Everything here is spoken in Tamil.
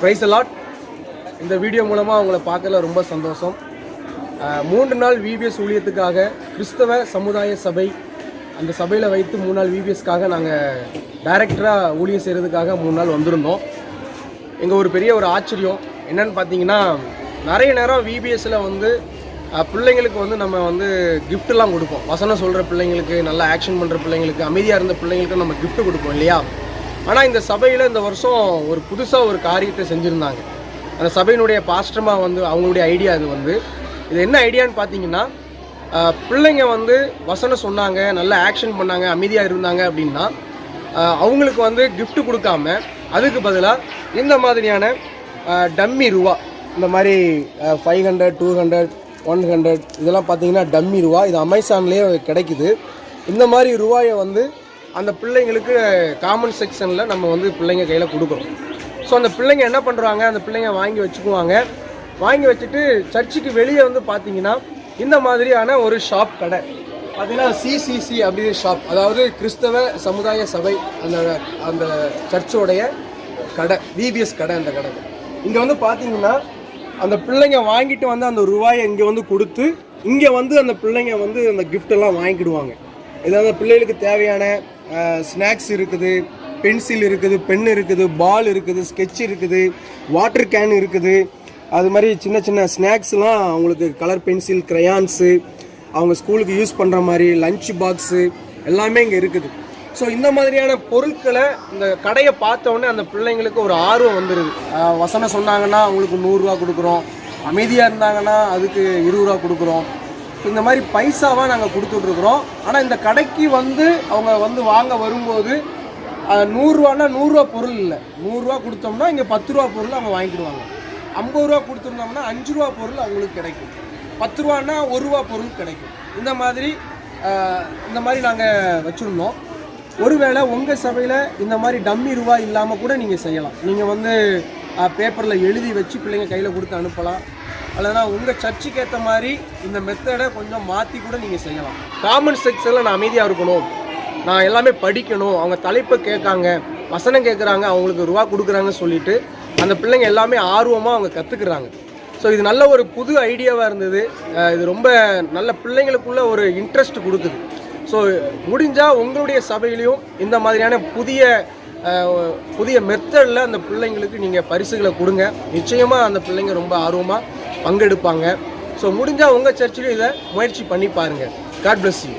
Price allot. இந்த வீடியோ மூலமாக உங்களை பார்க்கல ரொம்ப சந்தோஷம். 3 நாள் விபிஎஸ் ஊழியத்துக்காக கிறிஸ்தவ சமுதாய சபை அந்த சபையில் வைத்து 3 நாள் விபிஎஸ்க்காக நாங்கள் டைரக்டராக ஊழியம் செய்கிறதுக்காக 3 நாள் வந்திருந்தோம். எங்கள் ஒரு பெரிய ஒரு ஆச்சரியம் என்னன்னு பார்த்தீங்கன்னா, நிறைய நேரம் விபிஎஸ்சில் வந்து பிள்ளைங்களுக்கு வந்து நம்ம வந்து கிஃப்ட்லாம் கொடுப்போம். வசனம் சொல்கிற பிள்ளைங்களுக்கு, நல்லா ஆக்ஷன் பண்ணுற பிள்ளைங்களுக்கு, அமைதியாக இருந்த பிள்ளைங்களுக்கு நம்ம கிஃப்ட் கொடுப்போம் இல்லையா? ஆனால் இந்த சபையில் இந்த வருஷம் ஒரு புதுசாக ஒரு காரியத்தை செஞ்சுருந்தாங்க. அந்த சபையினுடைய பாஸ்டமாக வந்து அவங்களுடைய ஐடியா இது என்ன ஐடியான்னு பார்த்தீங்கன்னா, பிள்ளைங்க வந்து வசனம் சொன்னாங்க, நல்லா ஆக்ஷன் பண்ணாங்க, அமைதியாக இருந்தாங்க அப்படின்னா அவங்களுக்கு வந்து கிஃப்ட் கொடுக்காம அதுக்கு பதிலாக இந்த மாதிரியான டம்மி ரூபா, இந்த மாதிரி 500, 200, 100 இதெல்லாம் பார்த்தீங்கன்னா டம்மி ரூபா. இது அமேசான்லேயே கிடைக்குது. இந்த மாதிரி ரூபாயை வந்து அந்த பிள்ளைங்களுக்கு காமன் செக்ஷனில் நம்ம வந்து பிள்ளைங்க கையில் கொடுக்குறோம். ஸோ அந்த பிள்ளைங்க என்ன பண்ணுறாங்க, அந்த பிள்ளைங்க வாங்கி வச்சுக்குவாங்க. வாங்கி வச்சுட்டு சர்ச்சுக்கு வெளியே வந்து பார்த்தீங்கன்னா இந்த மாதிரியான ஒரு ஷாப் கடை பார்த்தீங்கன்னா சிசிசி அப்படி ஷாப், அதாவது கிறிஸ்தவ சமுதாய சபை அந்த சர்ச்சோடைய கடை, விபிஎஸ் கடை. அந்த கடை இங்கே வந்து பார்த்தீங்கன்னா அந்த பிள்ளைங்க வாங்கிட்டு வந்து அந்த ரூபாயை இங்கே வந்து கொடுத்து இங்கே வந்து அந்த பிள்ளைங்க வந்து அந்த கிஃப்டெல்லாம் வாங்கிக்கிடுவாங்க. ஏதாவது பிள்ளைகளுக்கு தேவையான ஸ்நாக்ஸ் இருக்குது, பென்சில் இருக்குது, பென் இருக்குது, பால் இருக்குது, ஸ்கெட்ச் இருக்குது, வாட்டர் கேன் இருக்குது. அது மாதிரி சின்ன சின்ன ஸ்நாக்ஸ்லாம் அவங்களுக்கு கலர் பென்சில், க்ரையான்ஸு, அவங்க ஸ்கூலுக்கு யூஸ் பண்ணுற மாதிரி லஞ்ச் பாக்ஸு எல்லாமே இங்கே இருக்குது. ஸோ இந்த மாதிரியான பொருட்களை இந்த கடையை பார்த்தோன்னே அந்த பிள்ளைங்களுக்கு ஒரு ஆர்வம் வந்துடுது. வசனம் சொன்னாங்கன்னா அவங்களுக்கு 100 ரூபா கொடுக்குறோம், அமைதியாக இருந்தாங்கன்னா அதுக்கு 20 ரூபா கொடுக்குறோம். ஸோ இந்த மாதிரி பைசாவாக நாங்கள் கொடுத்துட்ருக்குறோம். ஆனால் இந்த கடைக்கு வந்து அவங்க வந்து வாங்க வரும்போது 100 ரூபான்னா 100 ரூபா பொருள் இல்லை, 100 ரூபா கொடுத்தோம்னா இங்கே 10 ரூபா பொருள் அவங்க வாங்கிடுவாங்க. 50 ரூபா கொடுத்துருந்தோம்னா 5 ரூபா பொருள் அவங்களுக்கு கிடைக்கும். 10 ரூபான்னா 1 ரூபா பொருள் கிடைக்கும். இந்த மாதிரி நாங்கள் வச்சுருந்தோம். ஒருவேளை உங்கள் சபையில் இந்த மாதிரி டம்மி ரூபா இல்லாமல் கூட நீங்கள் செய்யலாம். நீங்கள் வந்து பேப்பரில் எழுதி வச்சு பிள்ளைங்க கையில் கொடுத்து அனுப்பலாம். அல்லனா உங்கள் சர்ச்சுக்கு ஏற்ற மாதிரி இந்த மெத்தடை கொஞ்சம் மாற்றி கூட நீங்கள் செய்யலாம். காமன் செக்ஷனில் நான் அமைதியாக இருக்கணும், நான் எல்லாமே படிக்கணும், அவங்க தலைப்பை கேட்காங்க, வசனம் கேட்குறாங்க, அவங்களுக்கு ரூபா கொடுக்குறாங்கன்னு சொல்லிட்டு அந்த பிள்ளைங்க எல்லாமே ஆர்வமாக அவங்க கற்றுக்குறாங்க. ஸோ இது நல்ல ஒரு புது ஐடியாவாக இருந்தது. இது ரொம்ப நல்ல பிள்ளைங்களுக்குள்ள ஒரு இன்ட்ரெஸ்ட் கொடுக்குது. ஸோ முடிஞ்சால் உங்களுடைய சபையிலையும் இந்த மாதிரியான புதிய மெத்தடில் அந்த பிள்ளைங்களுக்கு நீங்கள் பரிசுகளை கொடுங்க. நிச்சயமாக அந்த பிள்ளைங்க ரொம்ப ஆர்வமாக பங்கெடுப்பாங்க. ஸோ முடிஞ்சால் உங்கள் சர்ச்சிலையும் இதை முயற்சி பண்ணி பாருங்கள். God bless you.